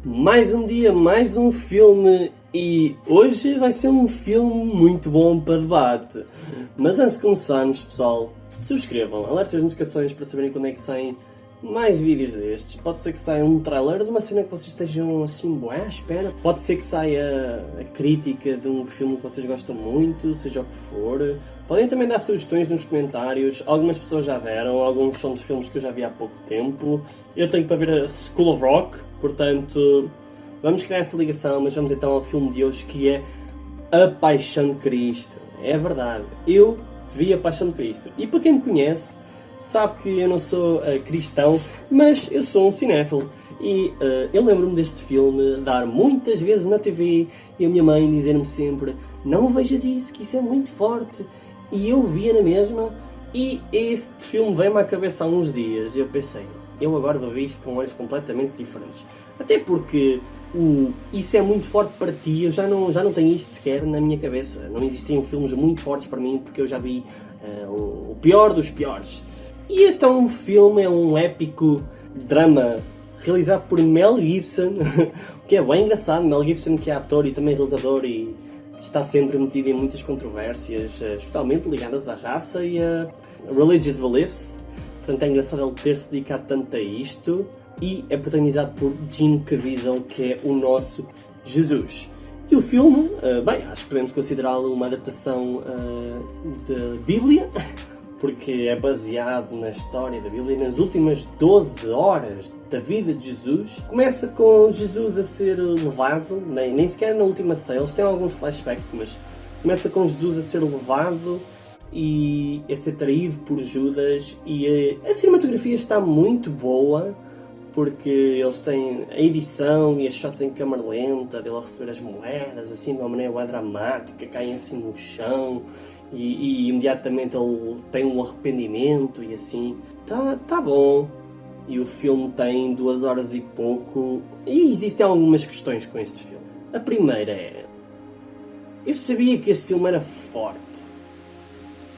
Mais um dia, mais um filme e hoje vai ser um filme muito bom para debate. Mas antes de começarmos, pessoal, subscrevam, alertem as notificações para saberem quando é que saem mais vídeos destes. Pode ser que saia um trailer de uma cena que vocês estejam assim, bué, à espera. Pode ser que saia a crítica de um filme que vocês gostam muito, seja o que for. Podem também dar sugestões nos comentários. Algumas pessoas já deram, alguns são de filmes que eu já vi há pouco tempo. Eu tenho para ver a School of Rock, portanto, vamos criar esta ligação, mas vamos então ao filme de hoje, que é A Paixão de Cristo. É verdade, eu vi A Paixão de Cristo. E para quem me conhece, sabe que eu não sou cristão, mas eu sou um cinéfilo. E eu lembro-me deste filme dar muitas vezes na TV e a minha mãe dizer-me sempre: não vejas isso, que isso é muito forte. E eu via na mesma, e este filme veio-me à cabeça há uns dias e eu pensei, eu agora vou ver isto com olhos completamente diferentes. Até porque isso é muito forte para ti, eu já não tenho isto sequer na minha cabeça. Não existiam filmes muito fortes para mim porque eu já vi o pior dos piores. E este é um filme, é um épico drama realizado por Mel Gibson, o que é bem engraçado. Mel Gibson, que é ator e também realizador, e está sempre metido em muitas controvérsias, especialmente ligadas à raça e a religious beliefs. Portanto, é engraçado ele ter-se dedicado tanto a isto. E é protagonizado por Jim Caviezel, que é o nosso Jesus. E o filme, bem, acho que podemos considerá-lo uma adaptação da Bíblia, porque é baseado na história da Bíblia, nas últimas 12 horas da vida de Jesus. Começa com Jesus a ser levado, nem sequer na última ceia, eles têm alguns flashbacks, mas começa com Jesus a ser levado e a ser traído por Judas, e a cinematografia está muito boa, porque eles têm a edição e as shots em câmera lenta, dele a receber as moedas, assim, de uma maneira bem dramática, caem assim no chão, e imediatamente ele tem um arrependimento, e assim, tá bom. E o filme tem 2 horas e pouco, e existem algumas questões com este filme. A primeira é, eu sabia que este filme era forte,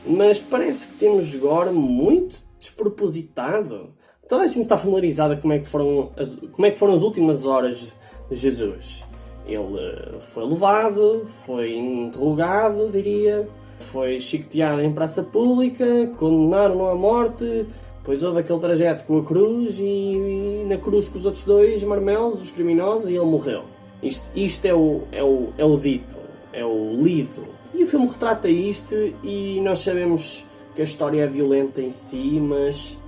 mas parece que temos gore muito despropositado. Toda a gente está familiarizada como é que foram as últimas horas de Jesus. Ele foi levado, foi interrogado, diria, foi chicoteado em praça pública, condenaram-no à morte, depois houve aquele trajeto com a cruz e na cruz com os outros dois marmelos, os criminosos, e ele morreu. Isto é o dito, é o lido. E o filme retrata isto, e nós sabemos que a história é violenta em si, mas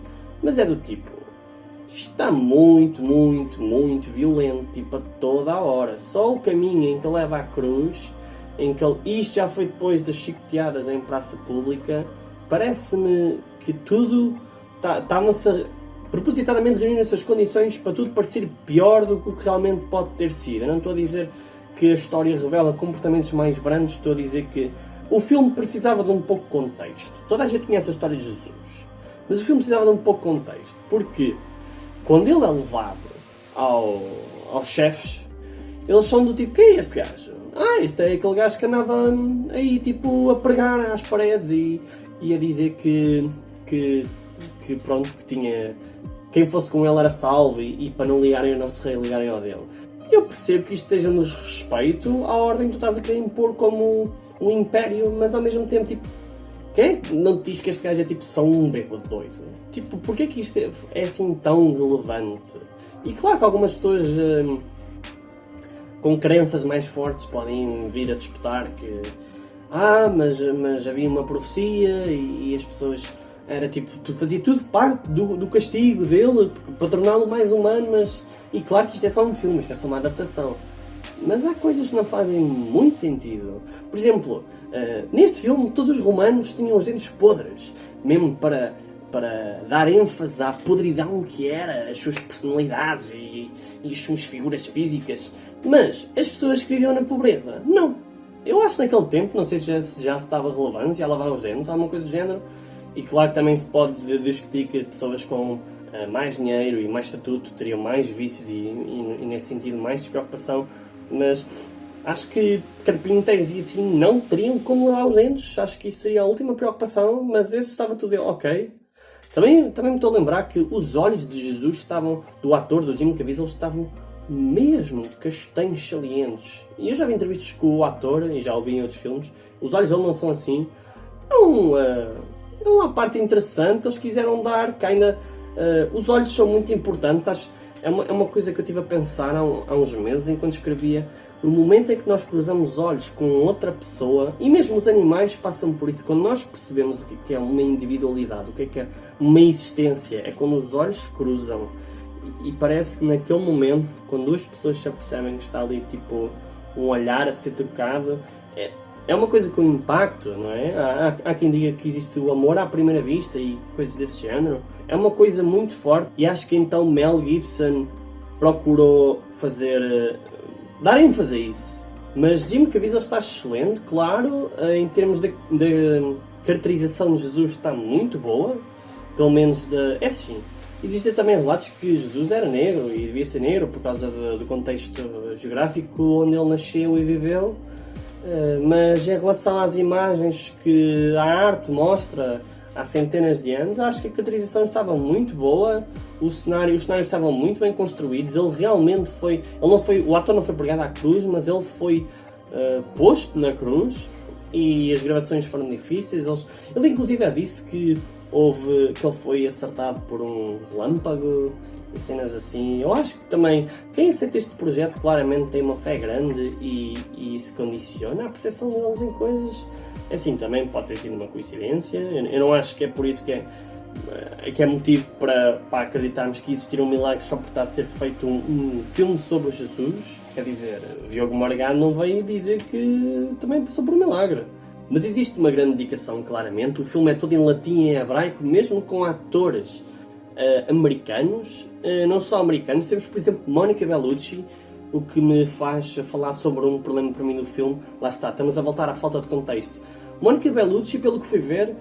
é do tipo, está muito violento, tipo, a toda a hora. Só o caminho em que leva à cruz, isto já foi depois das chicoteadas em praça pública, parece-me que tudo estavam-se propositadamente reunindo essas condições para tudo parecer pior do que o que realmente pode ter sido. Eu não estou a dizer que a história revela comportamentos mais brandos, estou a dizer que o filme precisava de um pouco de contexto. Toda a gente conhece a história de Jesus, mas o filme precisava de um pouco de contexto, porque quando ele é levado aos chefes, eles são do tipo, quem é este gajo? Este é aquele gajo que andava aí tipo a pregar às paredes e a dizer que pronto, que tinha, quem fosse com ele era salvo, e para não ligarem ao nosso rei, ligarem ao dele. Eu percebo que isto seja um desrespeito à ordem que tu estás a querer impor como um império, mas ao mesmo tempo, tipo, quem não te diz que este gajo é tipo só um bêbado doido? Tipo, porquê que isto é assim tão relevante? E claro que algumas pessoas com crenças mais fortes podem vir a disputar que mas havia uma profecia e as pessoas, era tipo, fazia tudo parte do castigo dele para torná-lo mais humano, e claro que isto é só um filme, isto é só uma adaptação. Mas há coisas que não fazem muito sentido. Por exemplo, neste filme todos os romanos tinham os dentes podres, mesmo para dar ênfase à podridão que era as suas personalidades e as suas figuras físicas. Mas as pessoas que viviam na pobreza, não. Eu acho que naquele tempo, não sei se já se dava relevância a lavar os dentes, alguma coisa do género. E claro que também se pode discutir que pessoas com mais dinheiro e mais estatuto teriam mais vícios e nesse sentido mais despreocupação. Mas acho que carpinteiros e assim não teriam como lavar os dentes. Acho que isso seria a última preocupação, mas esse estava tudo ok. Também me estou a lembrar que os olhos de Jesus estavam, do ator, do Jim Caviezel, estavam mesmo castanhos salientes. E eu já vi entrevistas com o ator, e já ouvi em outros filmes, os olhos dele não são assim. É uma parte interessante, eles quiseram dar, que ainda... os olhos são muito importantes, acho, é uma coisa que eu estive a pensar há uns meses, enquanto escrevia. O momento em que nós cruzamos olhos com outra pessoa, e mesmo os animais passam por isso, quando nós percebemos o que é uma individualidade, o que é uma existência, é quando os olhos se cruzam. E parece que naquele momento, quando duas pessoas se apercebem que está ali tipo um olhar a ser trocado, é uma coisa com impacto, não é? Há quem diga que existe o amor à primeira vista e coisas desse género. É uma coisa muito forte e acho que então Mel Gibson procurou dar ênfase a isso. Mas Jim Caviezel está excelente, claro, em termos de caracterização de Jesus está muito boa, pelo menos é assim. Existem também relatos que Jesus era negro e devia ser negro por causa do contexto geográfico onde ele nasceu e viveu. Mas em relação às imagens que a arte mostra há centenas de anos, acho que a caracterização estava muito boa, os cenários estavam muito bem construídos, ele realmente o ator não foi pregado à cruz, mas ele foi posto na cruz e as gravações foram difíceis. Ele inclusive disse que ele foi acertado por um relâmpago e cenas assim. Eu acho que também quem aceita este projeto claramente tem uma fé grande e isso condiciona a percepção deles em coisas. Assim, também pode ter sido uma coincidência. Eu não acho que é por isso que é motivo para acreditarmos que existiram milagres só por estar a ser feito um filme sobre Jesus. Quer dizer, Diogo Morgado não veio dizer que também passou por um milagre. Mas existe uma grande dedicação, claramente. O filme é todo em latim e em hebraico, mesmo com atores americanos. Não só americanos, temos, por exemplo, Monica Bellucci, o que me faz falar sobre um problema para mim do filme. Lá está, estamos a voltar à falta de contexto. Monica Bellucci, pelo que fui ver,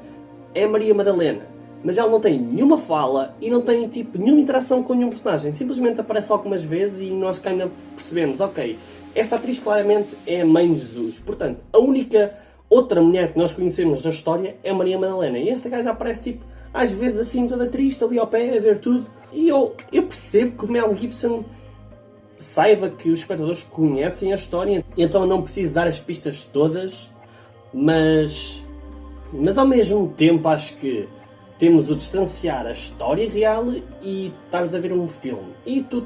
é Maria Madalena. Mas ela não tem nenhuma fala e não tem nenhuma interação com nenhum personagem. Simplesmente aparece algumas vezes e nós ainda percebemos, ok, esta atriz claramente é a mãe de Jesus. Portanto, a única outra mulher que nós conhecemos da história é Maria Madalena. E esta gaja aparece às vezes assim toda triste, ali ao pé, a ver tudo. E eu percebo que o Mel Gibson saiba que os espectadores conhecem a história, então não preciso dar as pistas todas, mas ao mesmo tempo acho que temos o distanciar a história real e estares a ver um filme. E tu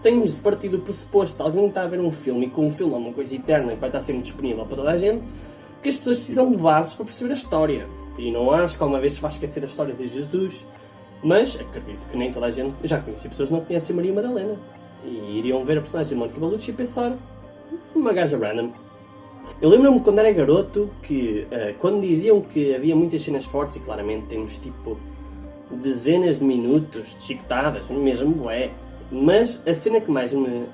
tens de partir do pressuposto de alguém que está a ver um filme e com um filme é uma coisa eterna que vai estar sempre disponível para toda a gente, que as pessoas precisam de bases para perceber a história. E não acho que alguma vez se vai esquecer a história de Jesus, mas acredito que nem toda a gente... Já conheci pessoas que não conhecem Maria Madalena e iriam ver a personagem de Monica Bellucci e pensar, uma gaja random. Eu lembro-me quando era garoto que quando diziam que havia muitas cenas fortes, e claramente temos dezenas de minutos de chicotadas, mesmo bué, mas a cena que mais me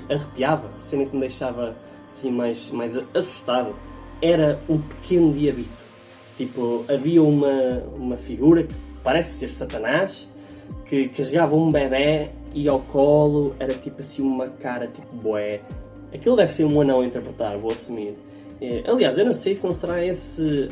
arrepiava, a cena que me deixava assim mais assustado, era o pequeno diabito. Havia uma figura que parece ser Satanás, que carregava um bebê e ao colo era assim uma cara bué. Aquilo deve ser um anão a interpretar, vou assumir. Aliás, eu não sei se não será esse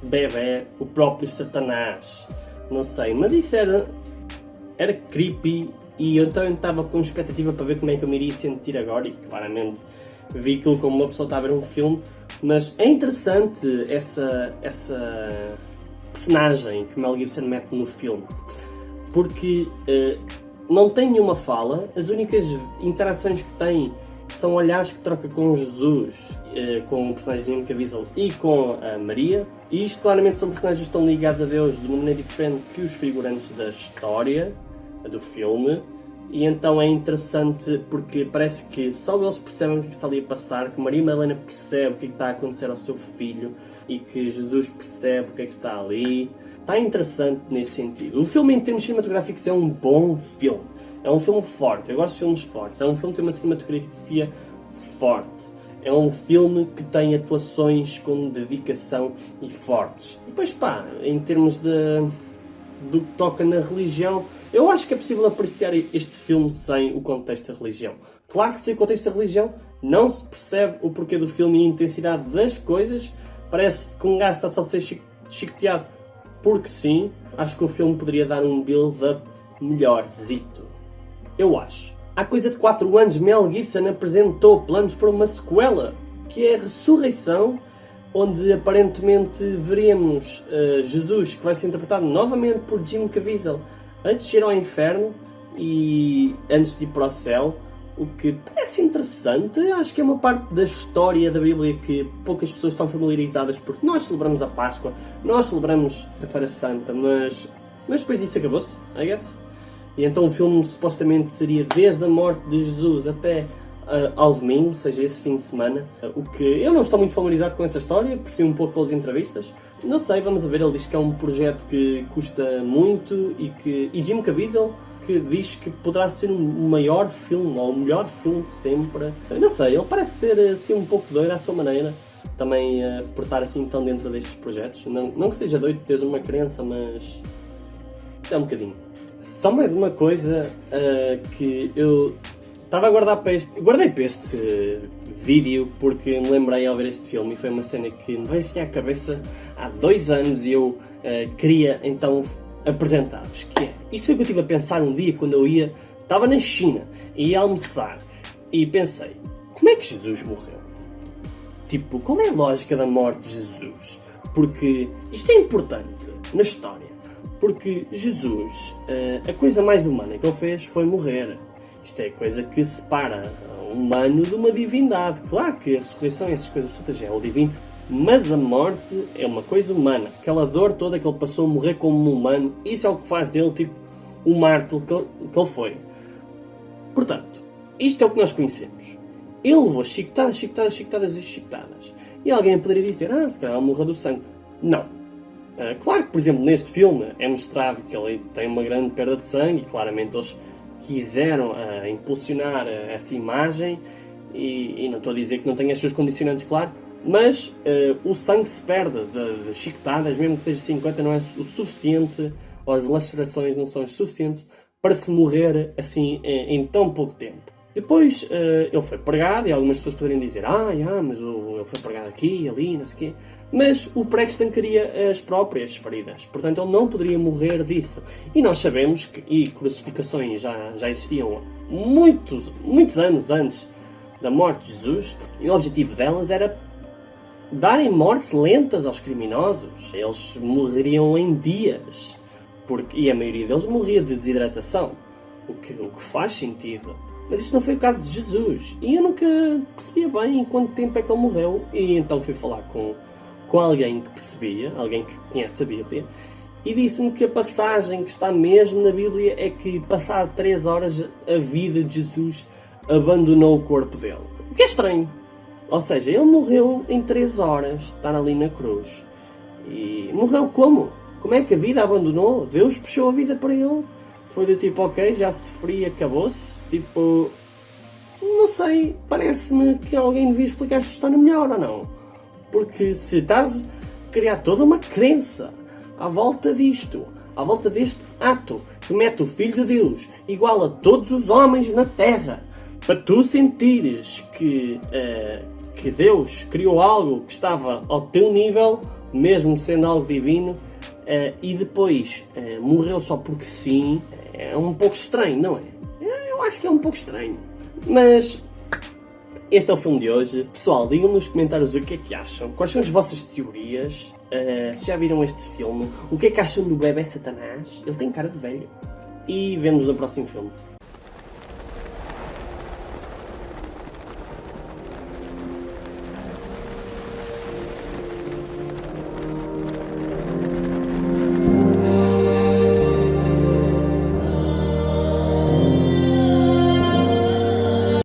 bebê o próprio Satanás. Não sei, mas isso era creepy e então eu estava com expectativa para ver como é que eu me iria sentir agora e claramente vi aquilo como uma pessoa está a ver um filme. Mas é interessante essa personagem que Mel Gibson mete no filme, porque não tem nenhuma fala, as únicas interações que tem são olhares que troca com Jesus, com o personagem de Jim Caviezel e com a Maria, e isto claramente são personagens que estão ligados a Deus de uma maneira diferente que os figurantes da história, do filme. E então é interessante porque parece que só eles percebem o que está ali a passar, que Maria Madalena percebe o que está a acontecer ao seu filho e que Jesus percebe o que é que está ali. Está interessante nesse sentido. O filme em termos cinematográficos é um bom filme. É um filme forte. Eu gosto de filmes fortes. É um filme que tem uma cinematografia forte. É um filme que tem atuações com dedicação e fortes. E depois em termos do que toca na religião, eu acho que é possível apreciar este filme sem o contexto da religião. Claro que sem o contexto da religião não se percebe o porquê do filme e a intensidade das coisas. Parece que um gajo está só a ser chicoteado porque sim. Acho que o filme poderia dar um build-up melhorzito. Eu acho. Há coisa de 4 anos, Mel Gibson apresentou planos para uma sequela, que é a Ressurreição, onde aparentemente veremos Jesus, que vai ser interpretado novamente por Jim Caviezel, a descer ao inferno e antes de ir para o céu, o que parece interessante. Acho que é uma parte da história da Bíblia que poucas pessoas estão familiarizadas, porque nós celebramos a Páscoa, nós celebramos a Feira Santa, mas depois disso acabou-se, I guess. E então o filme supostamente seria desde a morte de Jesus até ao domingo, ou seja, esse fim de semana. O que eu não estou muito familiarizado com essa história, percebi um pouco pelas entrevistas. Não sei, vamos a ver. Ele diz que é um projeto que custa muito e Jim Caviezel que diz que poderá ser o maior filme ou o melhor filme de sempre. Não sei, ele parece ser assim um pouco doido à sua maneira. Também por estar assim tão dentro destes projetos. Não que seja doido teres uma crença, mas é um bocadinho. Só mais uma coisa que eu estava a guardar para este... Guardei para este vídeo porque me lembrei ao ver este filme e foi uma cena que me veio assim à cabeça há 2 anos e eu queria então apresentar-vos, que é... Isto foi o que eu estive a pensar um dia quando eu estava na China e ia almoçar e pensei, como é que Jesus morreu? Tipo, qual é a lógica da morte de Jesus? Porque isto é importante na história. Porque Jesus, a coisa mais humana que ele fez foi morrer. Isto é a coisa que separa o humano de uma divindade. Claro que a ressurreição e essas coisas todas é o divino, mas a morte é uma coisa humana. Aquela dor toda que ele passou a morrer como um humano, isso é o que faz dele tipo o mártir que ele foi. Portanto, isto é o que nós conhecemos. Ele levou chicotadas, chicotadas, chicotadas e chicotadas. E alguém poderia dizer, se calhar ele morreu do sangue. Não. Claro que, por exemplo, neste filme é mostrado que ele tem uma grande perda de sangue e claramente eles quiseram impulsionar essa imagem e não estou a dizer que não tenha as suas condicionantes, claro, mas o sangue se perde de chicotadas, mesmo que seja 50, não é o suficiente, ou as lacerações não são as suficientes para se morrer assim em tão pouco tempo. Depois ele foi pregado e algumas pessoas poderiam dizer mas ele foi pregado aqui, ali, não sei o quê. Mas o prego estancaria as próprias feridas. Portanto, ele não poderia morrer disso. E nós sabemos que crucificações já existiam muitos anos antes da morte de Jesus. E o objetivo delas era darem mortes lentas aos criminosos. Eles morreriam em dias. E a maioria deles morria de desidratação. O que faz sentido. Mas isto não foi o caso de Jesus. E eu nunca percebia bem em quanto tempo é que ele morreu. E então fui falar com alguém que percebia, alguém que conhece a Bíblia, e disse-me que a passagem que está mesmo na Bíblia é que, passado 3 horas, a vida de Jesus abandonou o corpo dele. O que é estranho. Ou seja, ele morreu em 3 horas, estar ali na cruz. E morreu como? Como é que a vida abandonou? Deus puxou a vida para ele? Foi do tipo, ok, já sofri, acabou-se. Tipo, não sei, parece-me que alguém devia explicar esta história melhor ou não. Porque se estás a criar toda uma crença à volta disto, à volta deste ato que mete o Filho de Deus igual a todos os homens na Terra, para tu sentires que Deus criou algo que estava ao teu nível, mesmo sendo algo divino, e depois morreu só porque sim, é um pouco estranho, não é? Eu acho que é um pouco estranho. Mas este é o filme de hoje. Pessoal, digam nos comentários o que é que acham. Quais são as vossas teorias? Se já viram este filme? O que é que acham do bebé Satanás? Ele tem cara de velho. E vemo-nos no próximo filme.